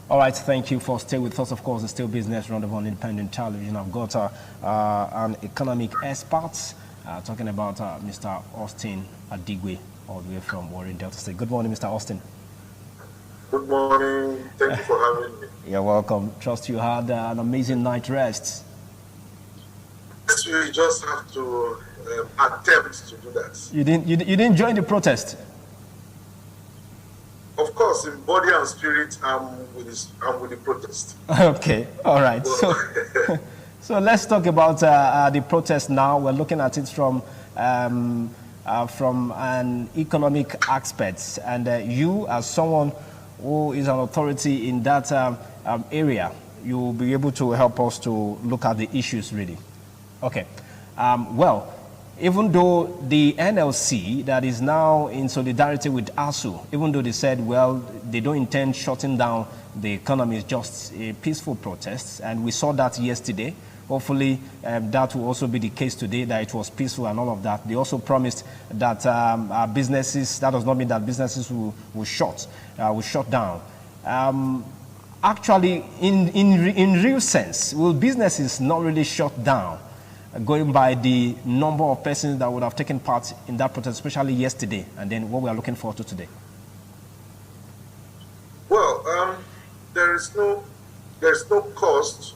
All right, thank you for staying with us. Of course, it's still business round of on independent television. I've got an economic expert talking about Mr. Austin Adigwe, all the way from Warren Delta State. Good morning, Mr. Austin. Good morning. Thank you for having me. You're welcome. Trust you had an amazing night rest. Yes, we just have to attempt to do that. You didn't join the protest? Of course, in body and spirit, I'm with the protest. Okay, all right. So let's talk about the protest now. We're looking at it from an economic aspect, and you, as someone who is an authority in that area, you will be able to help us to look at the issues really. Okay. Well, even though the NLC that is now in solidarity with ASU, even though they said, well, they don't intend shutting down the economy, it's just a peaceful protest, and we saw that yesterday. Hopefully, that will also be the case today, that it was peaceful and all of that. They also promised that businesses, that does not mean that businesses will shut down. Actually, in real sense, will businesses not really shut down, going by the number of persons that would have taken part in that protest, especially yesterday, and then what we are looking forward to today? Well, there is no cost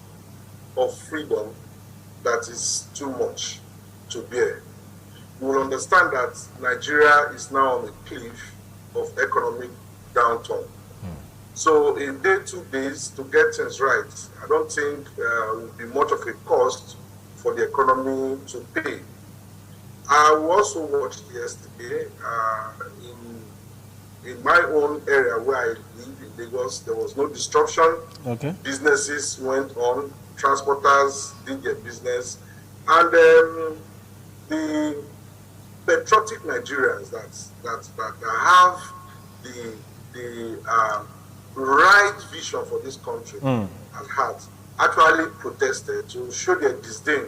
of freedom that is too much to bear. We will understand that Nigeria is now on a cliff of economic downturn. So in 2 days to get things right, I don't think will be much of a cost for the economy to pay. I also watched yesterday in my own area where I live in Lagos, there was no disruption. Okay. Businesses went on, transporters did their business, and the patriotic Nigerians that have the right vision for this country at heart actually protested to show their disdain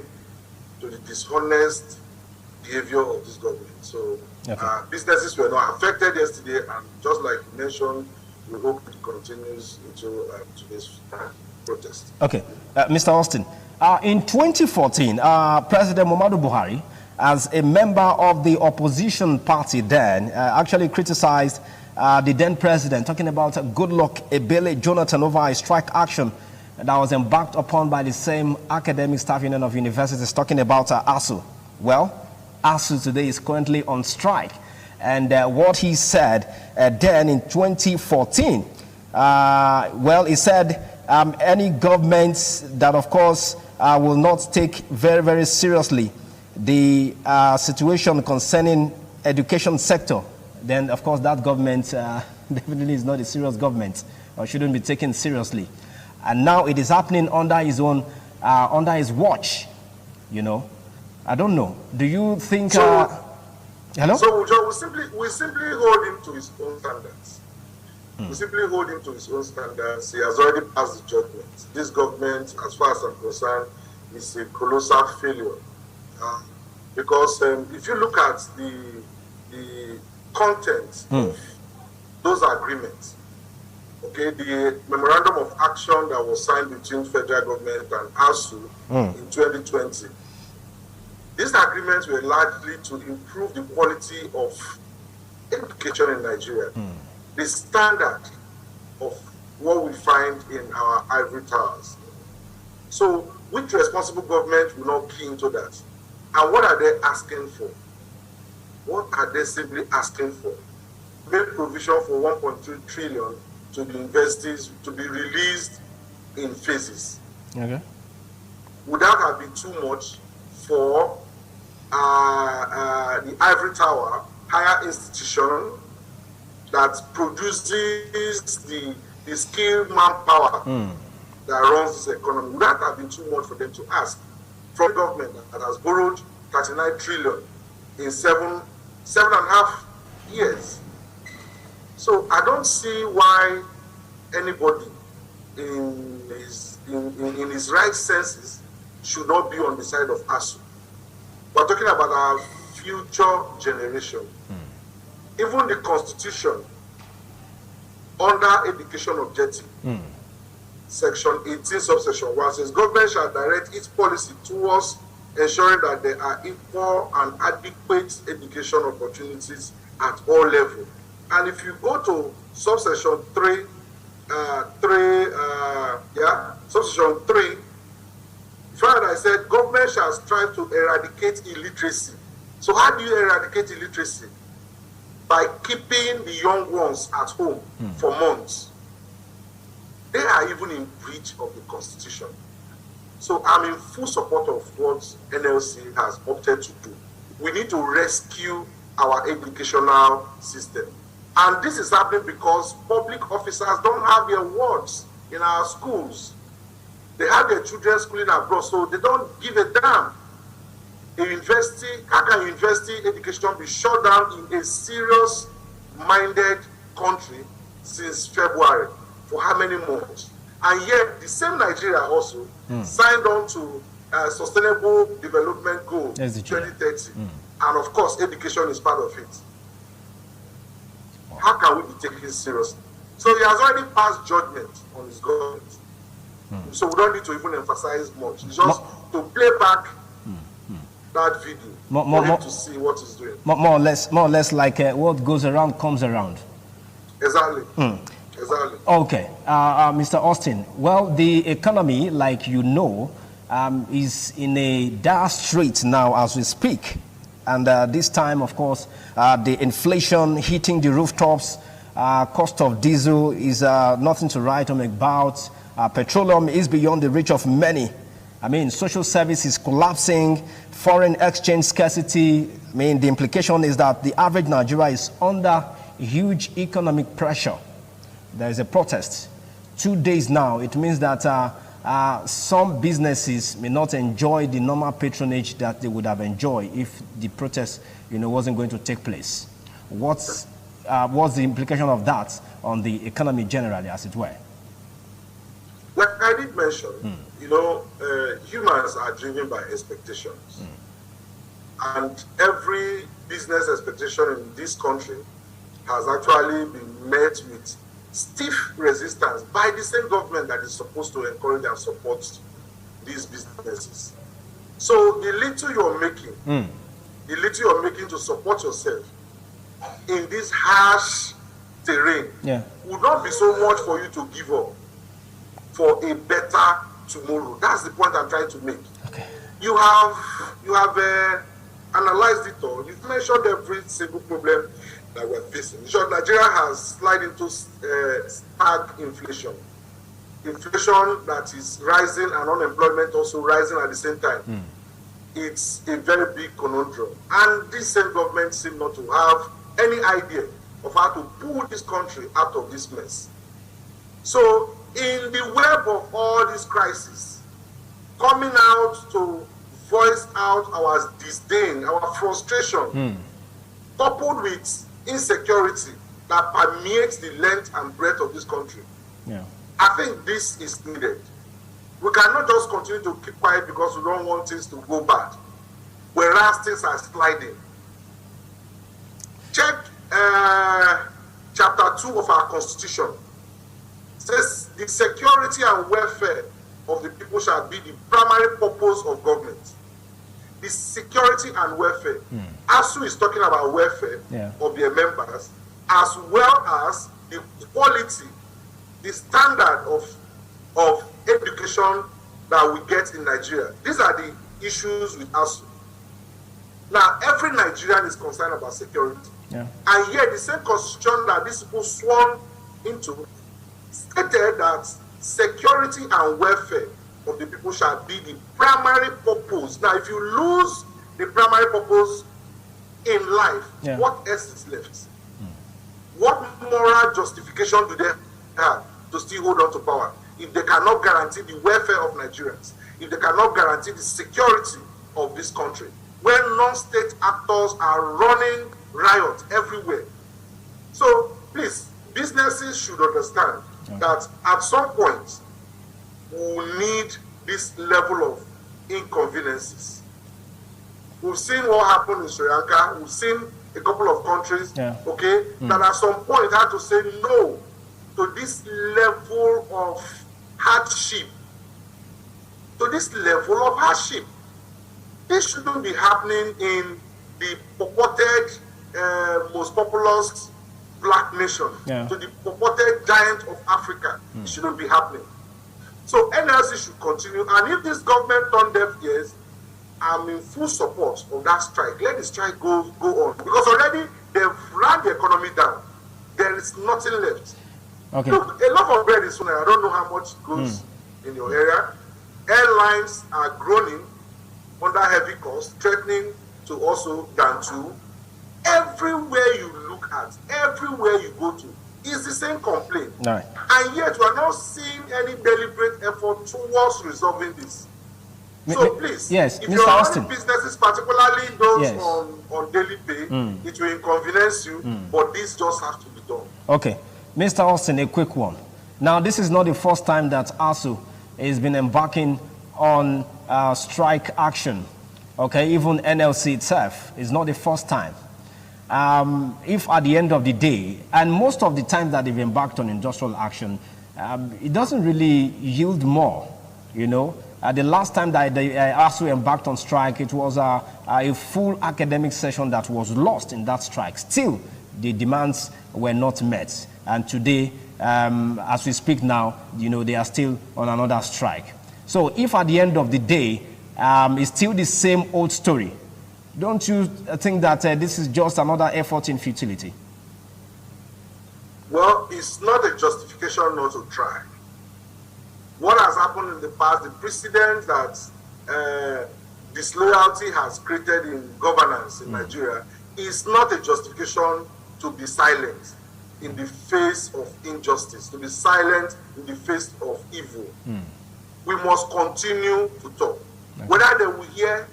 to the dishonest behavior of this government. So businesses were not affected yesterday, and just like you mentioned, we hope it continues into today's protest. Okay. Mr. Austin, in 2014, President Muhammadu Buhari, as a member of the opposition party then, actually criticized the then president, talking about Goodluck Ebele Jonathan over a strike action that was embarked upon by the same academic staff union of universities, talking about ASU. Well, ASU today is currently on strike. And what he said then in 2014, well, he said any government that, of course, will not take very, very seriously the situation concerning education sector, then, of course, that government definitely is not a serious government or shouldn't be taken seriously. And now it is happening under his own, under his watch, you know. I don't know. Do you think... hello? So we simply hold him to his own standards. We simply hold him to his own standards. He has already passed the judgment. This government, as far as I'm concerned, is a colossal failure. Because if you look at the content of those agreements, okay, the memorandum of action that was signed between federal government and ASU in 2020, these agreements were largely to improve the quality of education in Nigeria, the standard of what we find in our ivory towers. So, which responsible government will not key into that? And what are they asking for? What are they simply asking for? Make provision for 1.2 trillion to the universities to be released in phases. Okay. Would that have been too much for the ivory tower, higher institution that produces the skilled manpower that runs this economy? Would that have been too much for them to ask from the government that has borrowed 39 trillion in seven and a half years? So I don't see why anybody in his right senses should not be on the side of ASU. We're talking about our future generation. Even the Constitution, under education objective, Section 18, subsection 1 says, government shall direct its policy towards ensuring that there are equal and adequate education opportunities at all levels. And if you go to subsection 3, subsection 3, further I said, government shall strive to eradicate illiteracy. So how do you eradicate illiteracy? By keeping the young ones at home for months. They are even in breach of the Constitution. So I'm in full support of what NLC has opted to do. We need to rescue our educational system. And this is happening because public officers don't have their words in our schools. They have their children schooling abroad, so they don't give a damn. A university, how can university education be shut down in a serious-minded country since February? For how many months? And yet, the same Nigeria also signed on to Sustainable Development Goal 2030. And of course, education is part of it. How can we be taken seriously? So he has already passed judgment on his government. So we don't need to even emphasize much. It's just to play back that video for him to see what he's doing. More or less like what goes around comes around. Exactly. Exactly. Okay, Mr. Austin. Well, the economy, like you know, is in a dire strait now as we speak. And this time, of course, the inflation hitting the rooftops, cost of diesel is nothing to write home about. Petroleum is beyond the reach of many. I mean, social service is collapsing, foreign exchange scarcity. I mean, the implication is that the average Nigeria is under huge economic pressure. There is a protest. 2 days now. It means that some businesses may not enjoy the normal patronage that they would have enjoyed if the protest, wasn't going to take place. What's the implication of that on the economy generally, as it were? Like I did mention, humans are driven by expectations. And every business expectation in this country has actually been met with stiff resistance by the same government that is supposed to encourage and support these businesses. So the little you're making to support yourself in this harsh terrain would not be so much for you to give up for a better tomorrow. That's the point I'm trying to make. Okay. You have analyzed it all. You've mentioned every single problem that we're facing. So Nigeria has slid into stag inflation. Inflation that is rising and unemployment also rising at the same time. It's a very big conundrum. And this same government seems not to have any idea of how to pull this country out of this mess. So in the web of all these crises, coming out to voice out our disdain, our frustration, coupled with insecurity that permeates the length and breadth of this country. I think this is needed. We cannot just continue to keep quiet because we don't want things to go bad, whereas things are sliding. Check chapter 2 of our Constitution. It says the security and welfare of the people shall be the primary purpose of government. The security and welfare. ASU is talking about welfare of their members, as well as the quality, the standard of education that we get in Nigeria. These are the issues with ASU. Now, every Nigerian is concerned about security. And yet, the same constitution that these people sworn into stated that security and welfare of the people shall be the primary purpose. Now, if you lose the primary purpose in life, what else is left? What moral justification do they have to still hold on to power if they cannot guarantee the welfare of Nigerians, if they cannot guarantee the security of this country, when non-state actors are running riot everywhere? So, please, businesses should understand that at some point, we will need this level of inconveniences. We've seen what happened in Sri Lanka. We've seen a couple of countries, that at some point had to say no to this level of hardship, to this level of hardship. This shouldn't be happening in the purported most populous black nation, to the purported giant of Africa. It shouldn't be happening. So NLC should continue, and if this government turn deaf ears, I'm in full support of that strike. Let the strike go on, because already they've run the economy down. There is nothing left. Okay. Look, a lot of bread is soon. I don't know how much goes in your area. Airlines are groaning under heavy costs, threatening to also down to. Everywhere you look at, everywhere you go to, is the same complaint. Right. And yet we are not seeing any deliberate effort towards resolving this. So please, yes, if Mr. you're Austin. running businesses, particularly those on daily pay, it will inconvenience you, but this just has to be done. Okay. Mr. Austin, a quick one. Now, this is not the first time that ASU has been embarking on strike action. Okay, even NLC itself is not the first time. If at the end of the day, and most of the time that they've embarked on industrial action, it doesn't really yield more, you know. The last time that they ASU embarked on strike, it was a full academic session that was lost in that strike. Still, the demands were not met. And today, as we speak now, you know, they are still on another strike. So if at the end of the day, it's still the same old story, don't you think that this is just another effort in futility? Well, it's not a justification not to try. What has happened in the past, the precedent that disloyalty has created in governance in Nigeria, is not a justification to be silent in the face of injustice, to be silent in the face of evil. We must continue to talk. Okay. Whether they will hear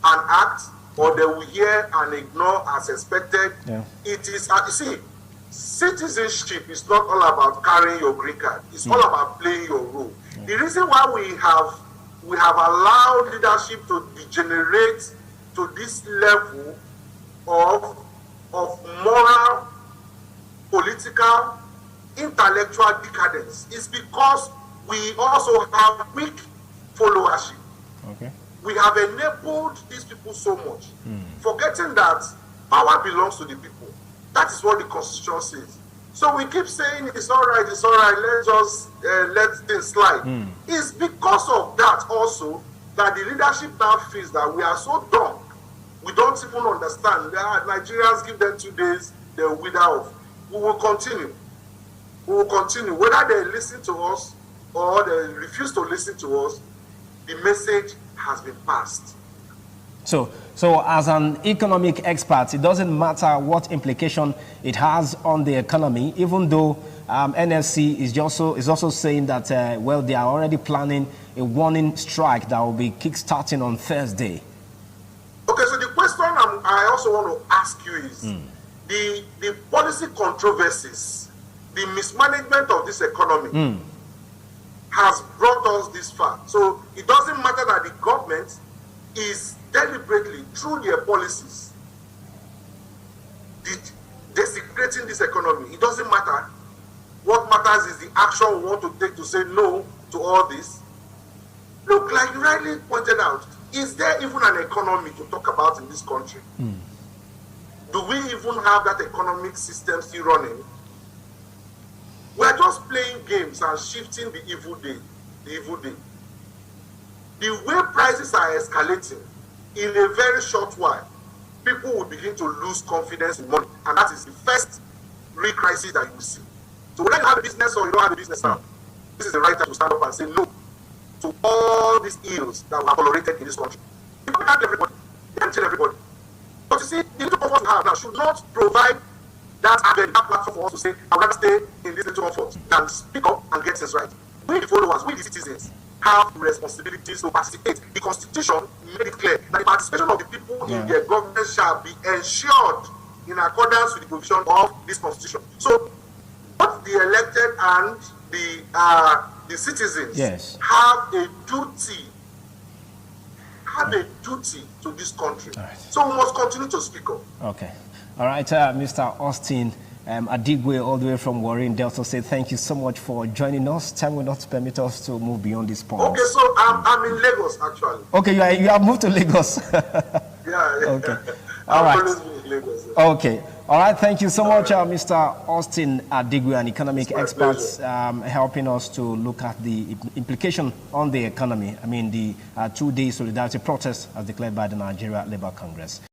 and act, or they will hear and ignore as expected, it is, you see, citizenship is not all about carrying your green card. It's all about playing your role. The reason why we have allowed leadership to degenerate to this level of moral, political, intellectual decadence is because we also have weak followership. Okay. We have enabled these people so much, forgetting that power belongs to the people. That is what the Constitution says. So we keep saying it's all right, let's just let things slide. It's because of that also that the leadership now feels that we are so dumb. We don't even understand. Nigerians, give them 2 days, they'll wither off. We will continue. We will continue. Whether they listen to us or they refuse to listen to us, the message has been passed. So as an economic expert, it doesn't matter what implication it has on the economy, even though NLC is also saying that, well, they are already planning a warning strike that will be kickstarting on Thursday. Okay, so the question I also want to ask you is, the policy controversies, the mismanagement of this economy has brought us this far. So it doesn't matter that the government is deliberately, through their policies, desecrating this economy. It doesn't matter. What matters is the action we want to take to say no to all this. Look, like you rightly pointed out, is there even an economy to talk about in this country? Do we even have that economic system still running? We're just playing games and shifting the evil day. The way prices are escalating, in a very short while, people will begin to lose confidence in money. And that is the first real crisis that you will see. So whether you have a business or you don't have a business now, this is the right time to stand up and say no to all these ills that were tolerated in this country. You can't have everybody. You can't tell everybody. But you see, the little comfort we have now should not provide that platform for us to say, I'd rather stay in this little comfort than speak up and get things right. We, the followers, we, the citizens, have responsibilities to participate. The Constitution made it clear that the participation of the people in their government shall be ensured in accordance with the provision of this Constitution. So, both the elected and the citizens have a duty to this country. Right. So we must continue to speak up. Okay. All right, Mr. Austin, Adigwe, all the way from Warren, they also say thank you so much for joining us. Time will not permit us to move beyond this point. Okay, so I'm in Lagos, actually. Okay, you have moved to Lagos. Yeah. Okay. All right. Always been in Lagos. Okay. All right. Thank you so much, Mr. Austin Adigwe, an economic expert, helping us to look at the implication on the economy. I mean, the 2-day solidarity protest as declared by the Nigeria Labour Congress.